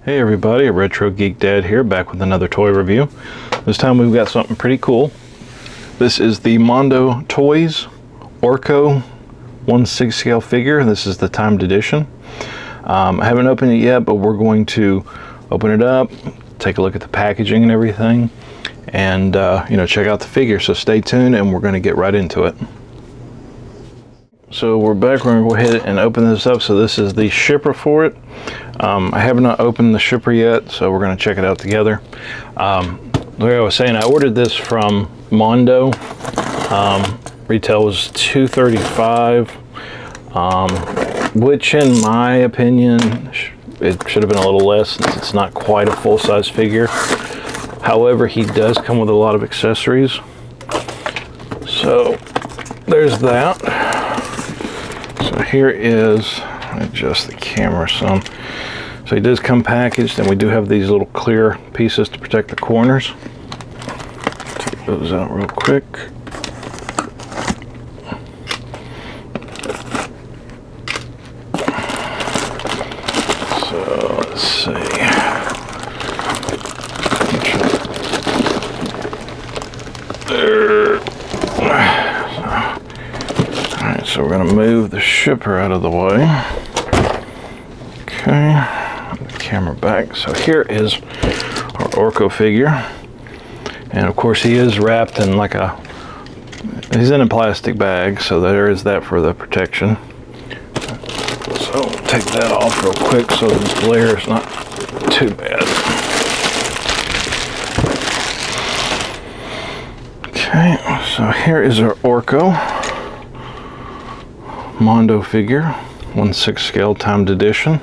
Hey everybody, Retro Geek Dad here, back with another toy review. This time we've got something pretty cool. This is the Mondo Toys Orko 1/6 scale figure. This is the timed edition. I haven't opened it yet, but we're going to open it up, take a look at the packaging and everything, and check out the figure. So stay tuned and we're going to get right into it. So we're back. We're going to go ahead and open this up. So this is the shipper for it. I have not opened the shipper yet, so we're going to check it out together. Like I was saying, I ordered this from Mondo. Retail was $235, which in my opinion, it should have been a little less since it's not quite a full-size figure. However, he does come with a lot of accessories. So there's that. So here is, adjust the camera some. So he does come packaged, and we do have these little clear pieces to protect the corners. Take those out real quick. So let's see. There. Alright, so we're going to move the shipper out of the way. Okay, the camera back. So here is our Orko figure, and of course he is wrapped in he's in a plastic bag, so there is that for the protection. So take that off real quick so the glare is not too bad. Okay, so here is our Orko Mondo figure, 1/6 scale timed edition.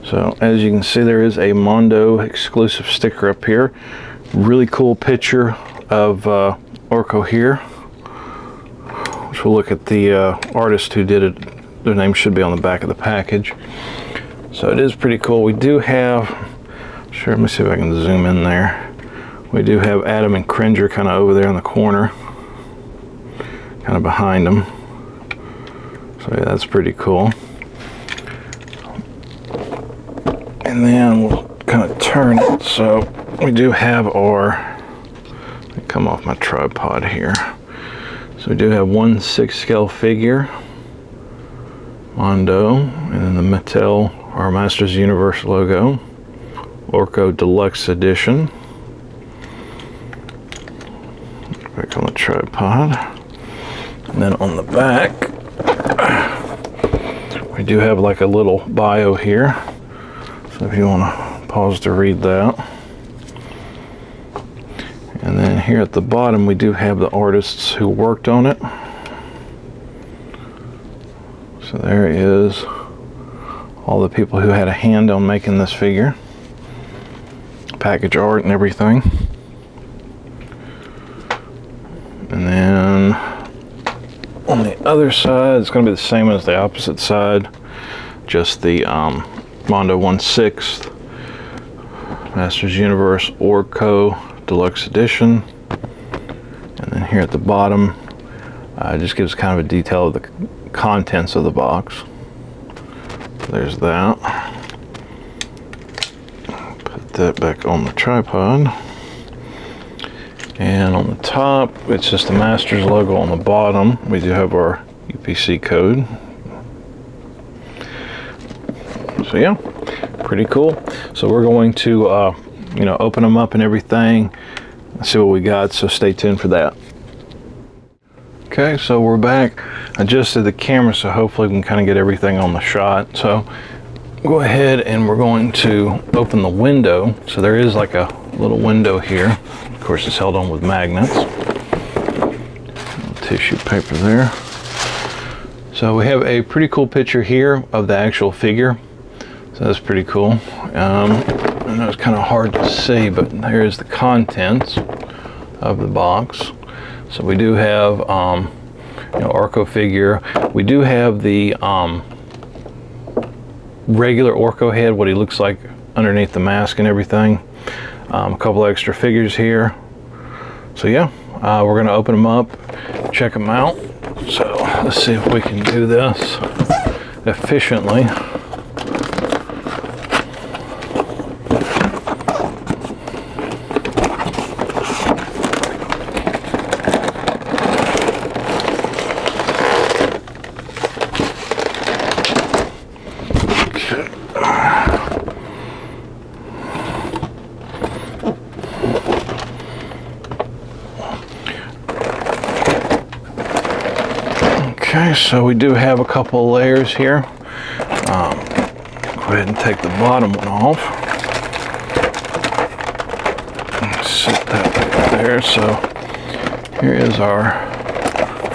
So as you can see, there is a Mondo exclusive sticker up here. Really cool picture of Orko here. Which we'll look at the artist who did it. Their name should be on the back of the package. So it is pretty cool. We do have, let me see if I can zoom in there. We do have Adam and Cringer kind of over there in the corner, kind of behind them. So yeah, that's pretty cool. And then we'll kind of turn it. So we do have let me come off my tripod here. So we do have 1/6 scale figure, Mondo, and then the Mattel, our Masters Universe logo, Orko Deluxe Edition. Back on the tripod. And then on the back, we do have like a little bio here. So if you want to pause to read that. And then here at the bottom we do have the artists who worked on it. So there is all the people who had a hand on making this figure. Package art and everything. And then on the other side, it's going to be the same as the opposite side. Just the Mondo 1/6 Masters Universe Orko Deluxe Edition. And then here at the bottom, it just gives kind of a detail of the contents of the box. There's that. Put that back on the tripod. And on the top, it's just the Masters logo. On the bottom, we do have our UPC code. So yeah, pretty cool. So we're going to open them up and everything, see what we got, so stay tuned for that. Okay, so we're back. I adjusted the camera so hopefully we can kind of get everything on the shot. So go ahead and we're going to open the window. So there is like a little window here. Of course, it's held on with magnets. Tissue paper there. So we have a pretty cool picture here of the actual figure. So that's pretty cool. I know it's kind of hard to see, but here's the contents of the box. So we do have Orko figure. We do have the regular Orko head, what he looks like underneath the mask and everything. A couple extra figures here. So yeah, we're going to open them up, check them out. So let's see if we can do this efficiently. Okay, so we do have a couple layers here. Go ahead and take the bottom one off. Set that right there. So here is our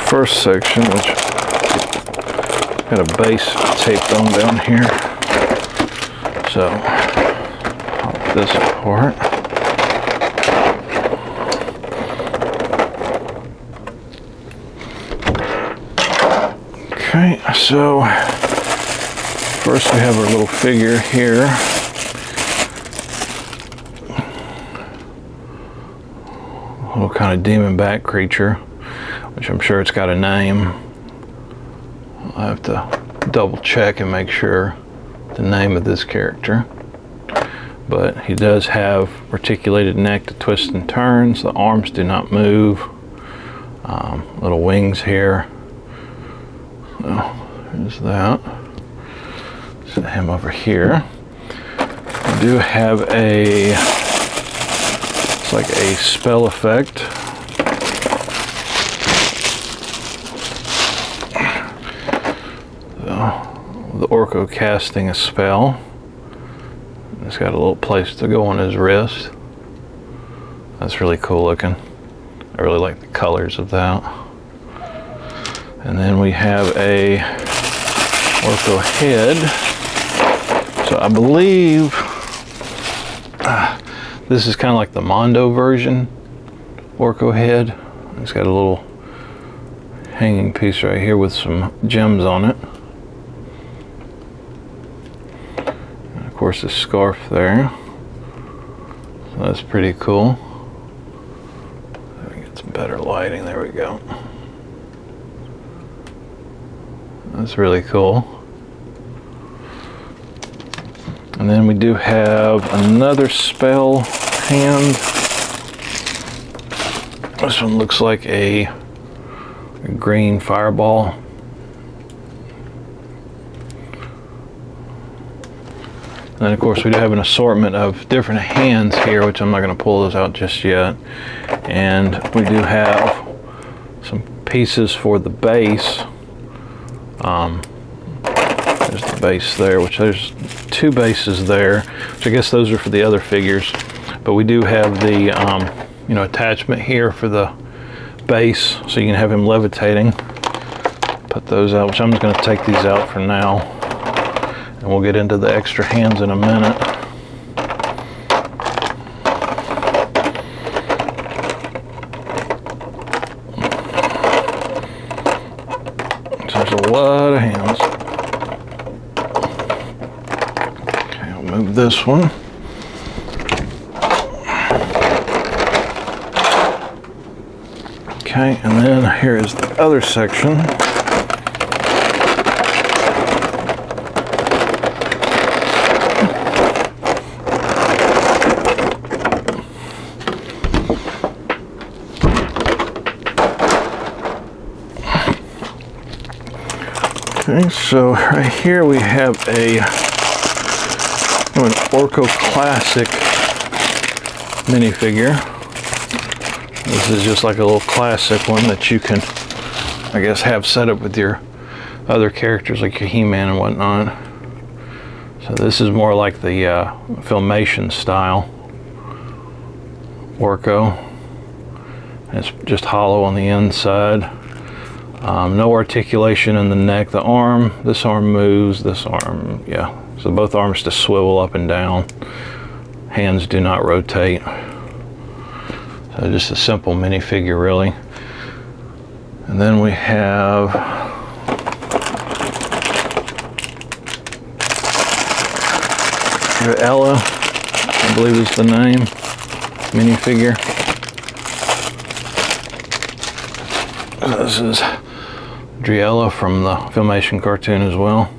first section, which got a base taped on down here. So pop this apart. Okay, so first we have our little figure here. A little kind of demon bat creature, which I'm sure it's got a name. I'll have to double check and make sure the name of this character. But he does have articulated neck that twists and turns. The arms do not move. Little wings here. So there's that. Set him over here. We do have it's like a spell effect. So, the Orko casting a spell. It's got a little place to go on his wrist. That's really cool looking. I really like the colors of that. And then we have a Orko head. So I believe this is kind of like the Mondo version Orko head. It's got a little hanging piece right here with some gems on it. And of course, the scarf there. So that's pretty cool. Let me get some better lighting. There we go. That's really cool. And then we do have another spell hand. This one looks like a green fireball. And then of course we do have an assortment of different hands here, which I'm not going to pull those out just yet. And we do have some pieces for the base. There's the base there, which there's two bases there, which I guess those are for the other figures. But we do have the attachment here for the base, so you can have him levitating. Put those out, which I'm just going to take these out for now, and we'll get into the extra hands in a minute. So there's a lot of hands. Okay, I'll move this one. Okay, and then here is the other section. Okay, so right here we have an Orko Classic minifigure. This is just like a little classic one that you can, I guess, have set up with your other characters like your He-Man and whatnot. So this is more like the Filmation style Orko. It's just hollow on the inside. No articulation in the neck. The arm, this arm moves, this arm, yeah. So both arms just swivel up and down. Hands do not rotate. So just a simple minifigure, really. And then we have Ella, I believe is the name, minifigure. This is Driella from the Filmation cartoon as well.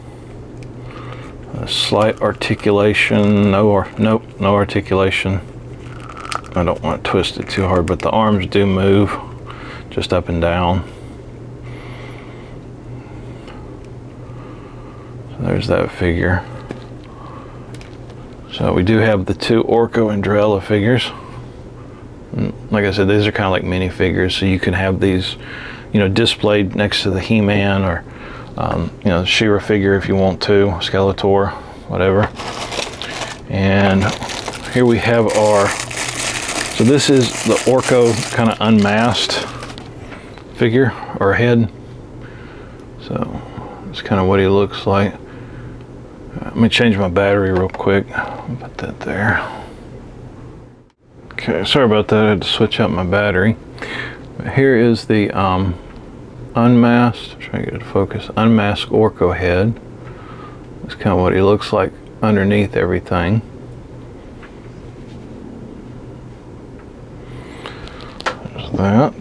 A slight articulation, no articulation. I don't want to twist it too hard, but the arms do move just up and down. So there's that figure. So we do have the two Orko and Driella figures. And like I said, these are kind of like mini figures, so you can have these, you know, displayed next to the He-Man or you know, She-Ra figure if you want to, Skeletor, whatever. And here we have our, so this is the Orko kind of unmasked figure or head. So that's kind of what he looks like. Let me change my battery real quick. Put that there. Okay, sorry about that. I had to switch out my battery. But here is the unmasked, try to get it to focus, unmasked Orko head. That's kind of what he looks like underneath everything. There's that.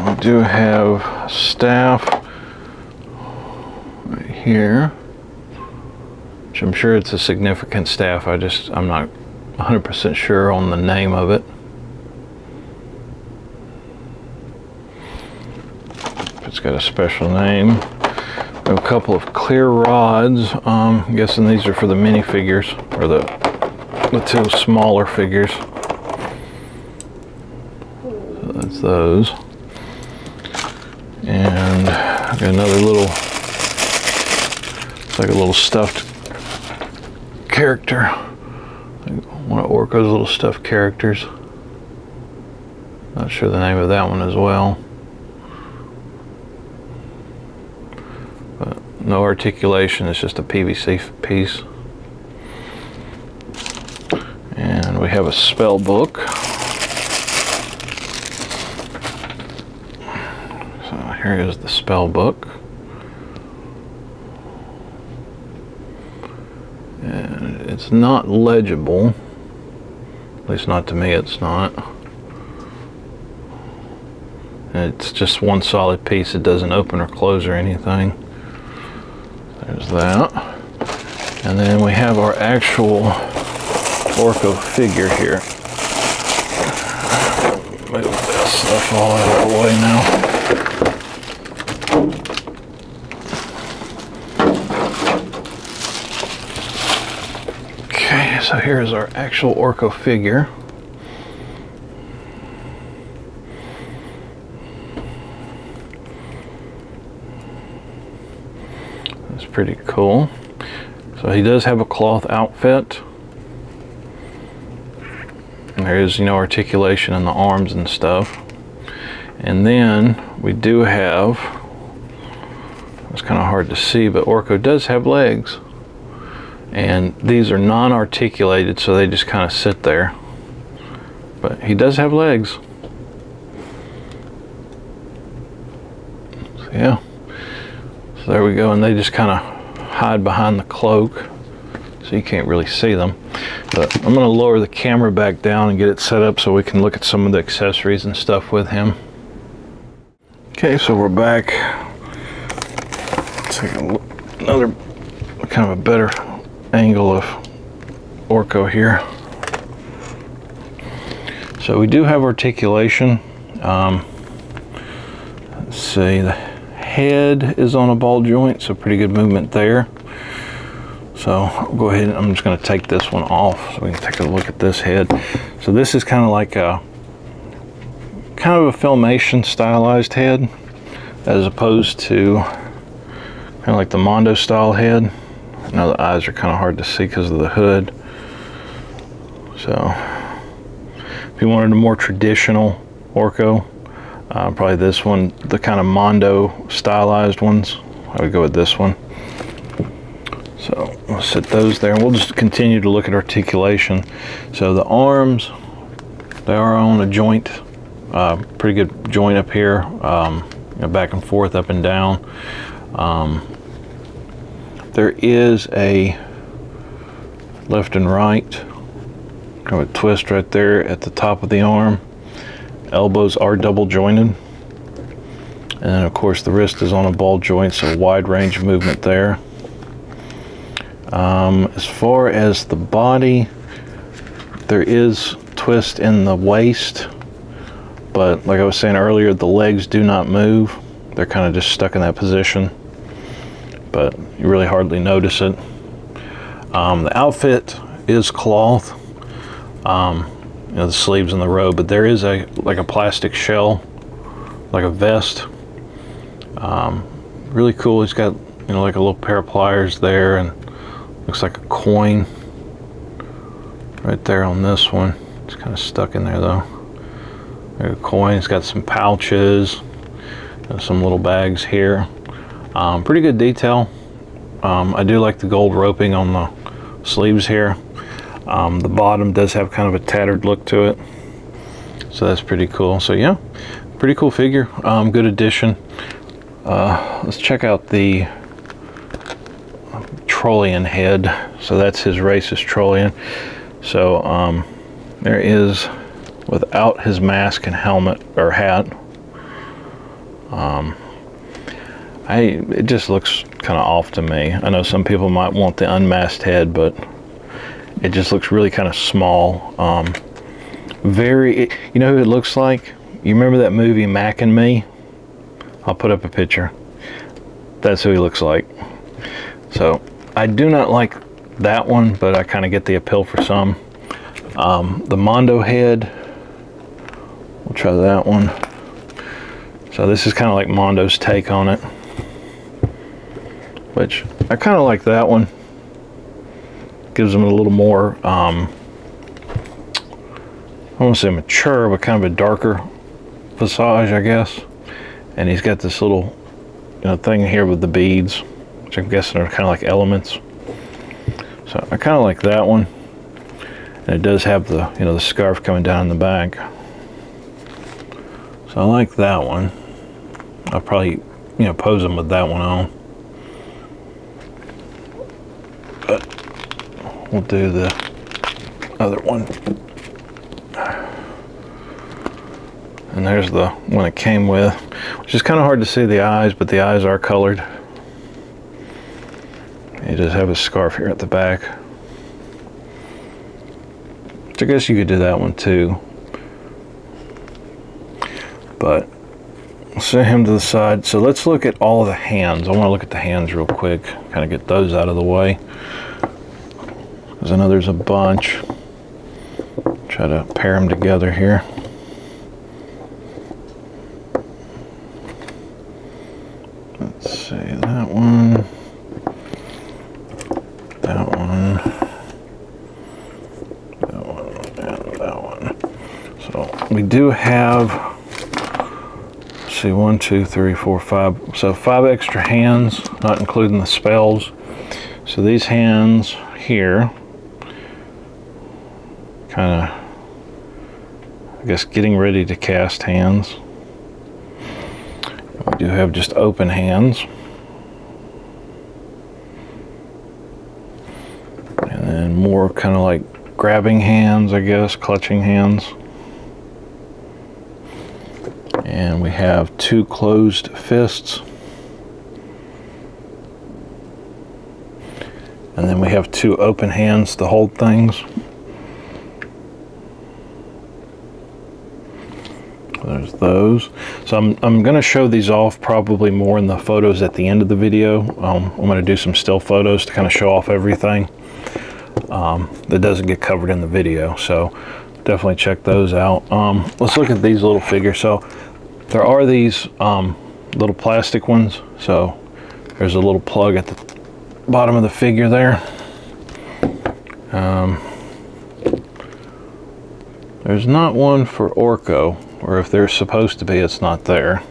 We do have staff right here, which I'm sure it's a significant staff. I'm not 100% sure on the name of it. If it's got a special name. We have a couple of clear rods. I'm guessing these are for the minifigures, or the two smaller figures. So that's those. And I've got another little, it's like a little stuffed character. One of Orko's little stuffed characters. Not sure the name of that one as well. But no articulation, it's just a PVC piece. And we have a spell book. Here is the spell book. And it's not legible. At least not to me, it's not. And it's just one solid piece. It doesn't open or close or anything. There's that. And then we have our actual Orko figure here. Move this stuff all out of the way now. Okay, so here's our actual Orko figure. That's pretty cool. So he does have a cloth outfit. And there is, you know, articulation in the arms and stuff. And then we do have, it's kind of hard to see, but Orko does have legs. And these are non-articulated, so they just kind of sit there. But he does have legs. So yeah. So there we go, and they just kind of hide behind the cloak, so you can't really see them. But I'm going to lower the camera back down and get it set up so we can look at some of the accessories and stuff with him. Okay, so we're back. Take another kind of a better angle of Orko here. So we do have articulation. Let's see, the head is on a ball joint, so pretty good movement there. So I'll go ahead and I'm just going to take this one off so we can take a look at this head. So this is kind of like a Filmation stylized head, as opposed to kind of like the Mondo style head. I know the eyes are kind of hard to see because of the hood. So if you wanted a more traditional Orko, probably this one, the kind of Mondo stylized ones, I would go with this one. So we'll set those there, and we'll just continue to look at articulation. So the arms, they are on a joint, pretty good joint up here, you know, back and forth, up and down. There is a left and right, kind of a twist right there at the top of the arm. Elbows are double jointed. And then of course the wrist is on a ball joint, so wide range of movement there. As far as the body, there is twist in the waist, but like I was saying earlier, the legs do not move. They're kind of just stuck in that position, but you really hardly notice it. The outfit is cloth. you know, the sleeves and the robe, but there is like a plastic shell, like a vest. Really cool. He's got, you know, like a little pair of pliers there, and looks like a coin right there on this one. It's kind of stuck in there though. There's a coin. It's got some pouches and some little bags here. Pretty good detail. I do like the gold roping on the sleeves here. The bottom does have kind of a tattered look to it, so that's pretty cool. So yeah, pretty cool figure. Good addition. Let's check out the Trollian head. So that's his racist Trollian. So there is, without his mask and helmet or hat, it just looks kind of off to me. I know some people might want the unmasked head, but it just looks really kind of small. You know who it looks like? You remember that movie Mac and Me? I'll put up a picture. That's who he looks like. So I do not like that one, but I kind of get the appeal for some. The Mondo head, we'll try that one. So this is kind of like Mondo's take on it, which I kind of like that one. Gives them a little more, I won't say mature, but kind of a darker visage, I guess. And he's got this little, you know, thing here with the beads, which I'm guessing are kind of like elements. So I kind of like that one. And it does have the, you know, the scarf coming down in the back. So I like that one. I'll probably, you know, pose him with that one on. But we'll do the other one. And there's the one it came with, which is kind of hard to see the eyes, but the eyes are colored. He does have a scarf here at the back. So I guess you could do that one too. But we'll set him to the side. So let's look at all of the hands. I want to look at the hands real quick, kind of get those out of the way, because I know there's a bunch. Try to pair them together here. Let's see, that one, that one, that one, and that one. So we do have, let's see, 1, 2, 3, 4, 5. So 5 extra hands, not including the spells. So these hands here, kind of, I guess, getting ready to cast hands. We do have just open hands. And then more kind of like grabbing hands, I guess, clutching hands. And we have 2 closed fists. And then we have 2 open hands to hold things. There's those. So I'm going to show these off probably more in the photos at the end of the video. I'm going to do some still photos to kind of show off everything that doesn't get covered in the video. So definitely check those out. Let's look at these little figures. So there are these little plastic ones. So there's a little plug at the bottom of the figure there. There's not one for Orko, or if there's supposed to be, it's not there.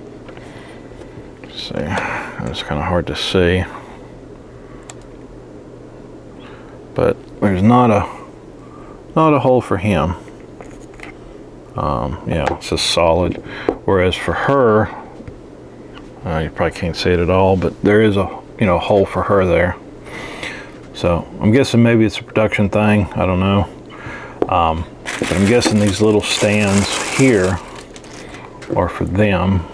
Let's see, it's kind of hard to see, but there's not a hole for him. Yeah, it's just solid. Whereas for her, you probably can't see it at all, but there is a, you know, hole for her there. So I'm guessing maybe it's a production thing. I don't know. But I'm guessing these little stands here are for them.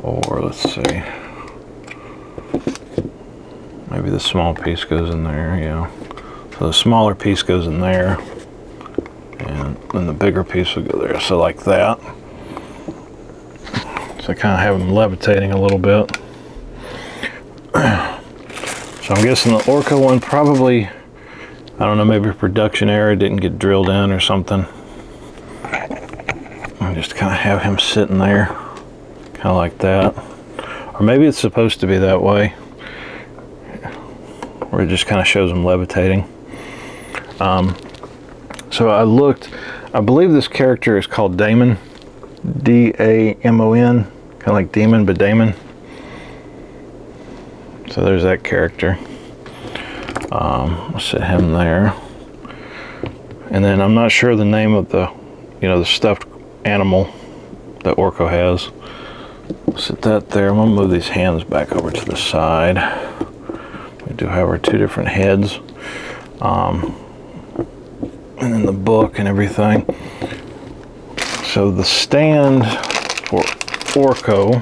Or let's see, maybe the small piece goes in there. Yeah. So the smaller piece goes in there, and then the bigger piece will go there. So like that. So I kind of have them levitating a little bit. So I'm guessing the Orko one probably, don't know, maybe a production error, didn't get drilled in or something. I just kind of have him sitting there, kind of like that. Or maybe it's supposed to be that way, where it just kind of shows him levitating. So I looked, I believe this character is called Damon, D-A-M-O-N, kind of like demon, but Damon. So there's that character. I'll set him there. And then I'm not sure the name of the, the stuffed animal that Orko has. Set that there. I'm gonna move these hands back over to the side. We do have our two different heads. And then the book and everything. So the stand for Orko,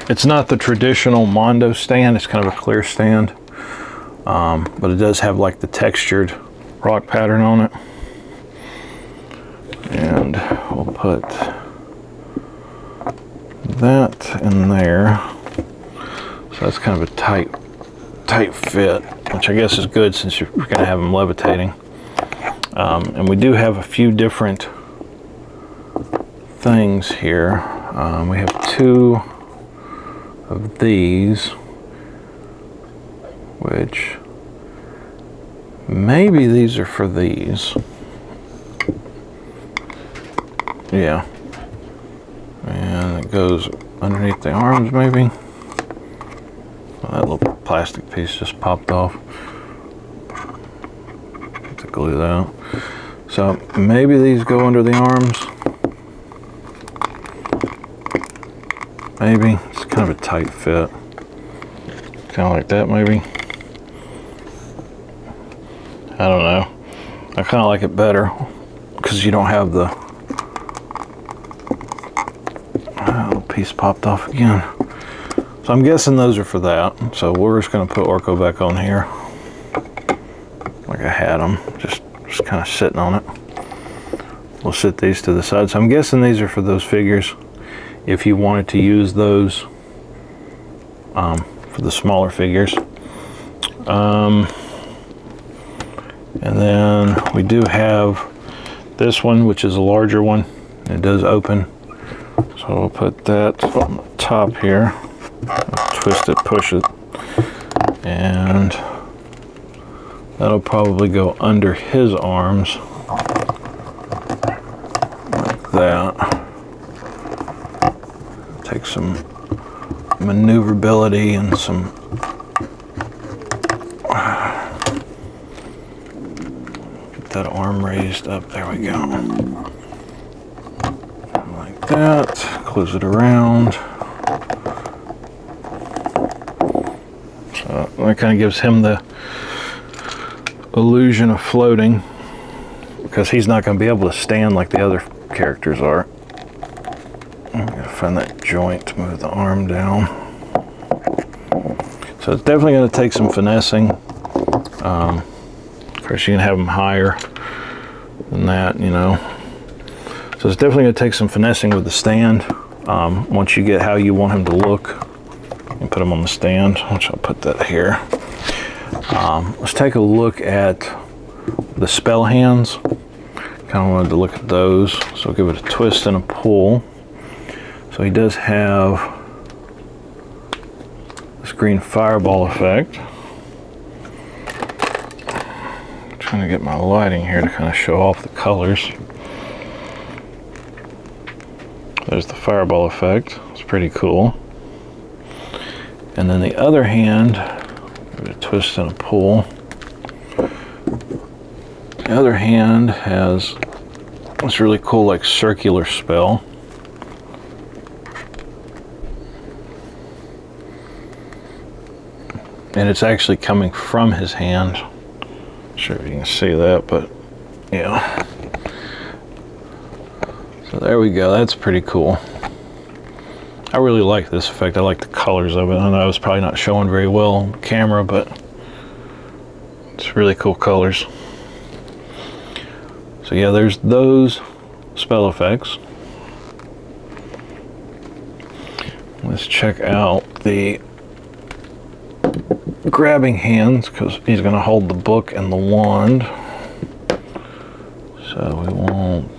it's not the traditional Mondo stand, it's kind of a clear stand. But it does have like the textured rock pattern on it. And we'll put that in there. So that's kind of a tight fit, which I guess is good since you're going to have them levitating. And we do have a few different things here. We have two of these, which maybe these are for these. Yeah. And it goes underneath the arms maybe. Well, that little plastic piece just popped off. Have to glue that out. So maybe these go under the arms. Maybe. It's kind of a tight fit. Kind of like that maybe. I don't know. I kind of like it better because you don't have the little piece popped off again. So I'm guessing those are for that. So we're just going to put Orko back on here like I had them, just kind of sitting on it. We'll sit these to the side. So I'm guessing these are for those figures if you wanted to use those for the smaller figures. And then we do have this one, which is a larger one. It does open. So we'll put that on the top here. Twist it, push it, and that'll probably go under his arms like that. Take some maneuverability and some get that arm raised up. There we go. Like that. Close it around. That kind of gives him the illusion of floating because he's not going to be able to stand like the other characters are. I'm going to find that joint to move the arm down. So it's definitely going to take some finessing. Of course, you can have them higher than that, So it's definitely going to take some finessing with the stand. Once you get how you want him to look, and put them on the stand, which I'll put that here. Let's take a look at the spell hands. Kind of wanted to look at those, so I'll give it a twist and a pull. So he does have this green fireball effect. I'm trying to get my lighting here to kind of show off the colors. There's the fireball effect. It's pretty cool. And then the other hand, give it a twist and a pull. The other hand has this really cool like circular spell. And it's actually coming from his hand. Not sure if you can see that, but yeah. So there we go, that's pretty cool. I really like this effect. I like the colors of it. I know it's probably not showing very well on camera, but it's really cool colors. So yeah, there's those spell effects. Let's check out the grabbing hands because he's going to hold the book and the wand. So we won't,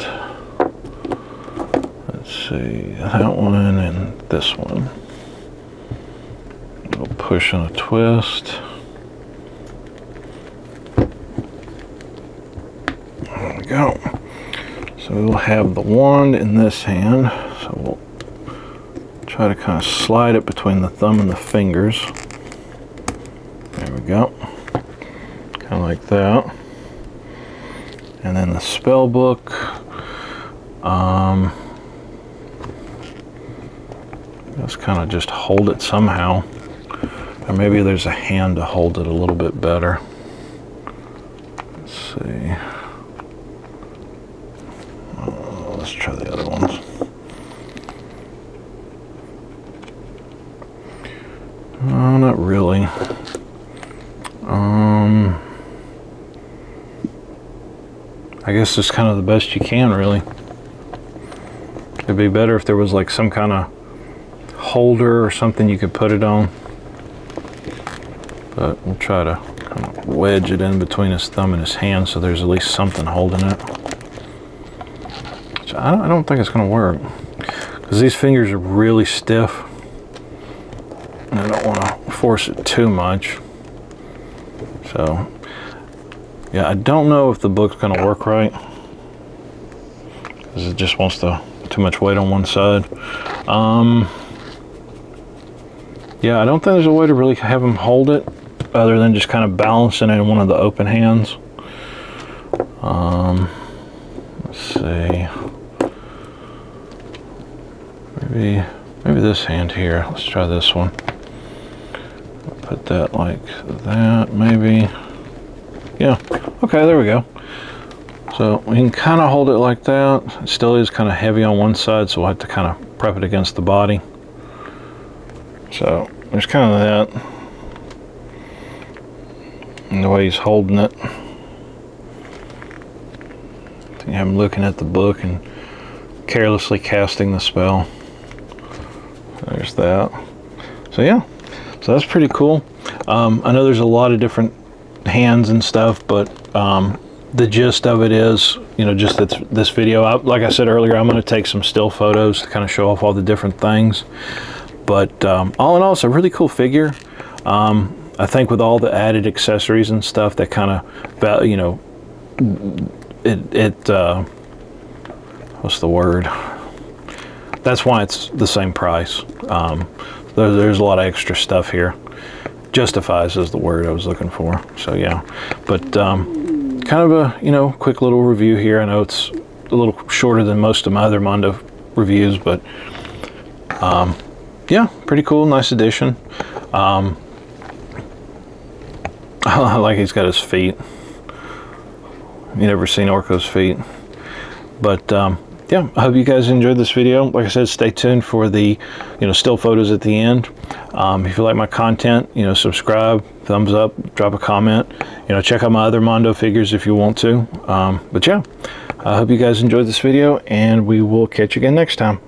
let's see, that one and this one. We'll push and a twist. There we go. So we'll have the wand in this hand. So we'll try to kind of slide it between the thumb and the fingers. There we go. Kind of like that. And then the spell book. Let's kind of just hold it somehow. Or maybe there's a hand to hold it a little bit better. Let's see. Let's try the other ones. Not really. I guess it's kind of the best you can, really. It'd be better if there was like some kind of holder or something you could put it on. But we'll try to kind of wedge it in between his thumb and his hand so there's at least something holding it. So I don't think it's going to work because these fingers are really stiff. And I don't want to force it too much. So, yeah, I don't know if the book's going to work right because it just wants too much weight on one side. Yeah, I don't think there's a way to really have him hold it other than just kind of balancing it in one of the open hands. Let's see. Maybe this hand here. Let's try this one. Put that like that, maybe. Yeah, okay, there we go. So we can kind of hold it like that. It still is kind of heavy on one side, so we'll have to kind of prep it against the body. So there's kind of that. And the way he's holding it. You have him looking at the book and carelessly casting the spell. There's that. So yeah, so that's pretty cool. I know there's a lot of different hands and stuff, but the gist of it is, you know, just this video. Like I said earlier, I'm going to take some still photos to kind of show off all the different things. But all in all, it's a really cool figure. I think with all the added accessories and stuff, that kind of, you know, what's the word? That's why it's the same price. There's a lot of extra stuff here. Justifies is the word I was looking for. So yeah, but kind of a, you know, quick little review here. I know it's a little shorter than most of my other Mondo reviews, but yeah, pretty cool, nice addition. I like he's got his feet. You never seen Orko's feet, but yeah, I hope you guys enjoyed this video. Like I said, stay tuned for the, you know, still photos at the end. If you like my content, you know, subscribe, thumbs up, drop a comment. You know, check out my other Mondo figures if you want to. But yeah, I hope you guys enjoyed this video, and we will catch you again next time.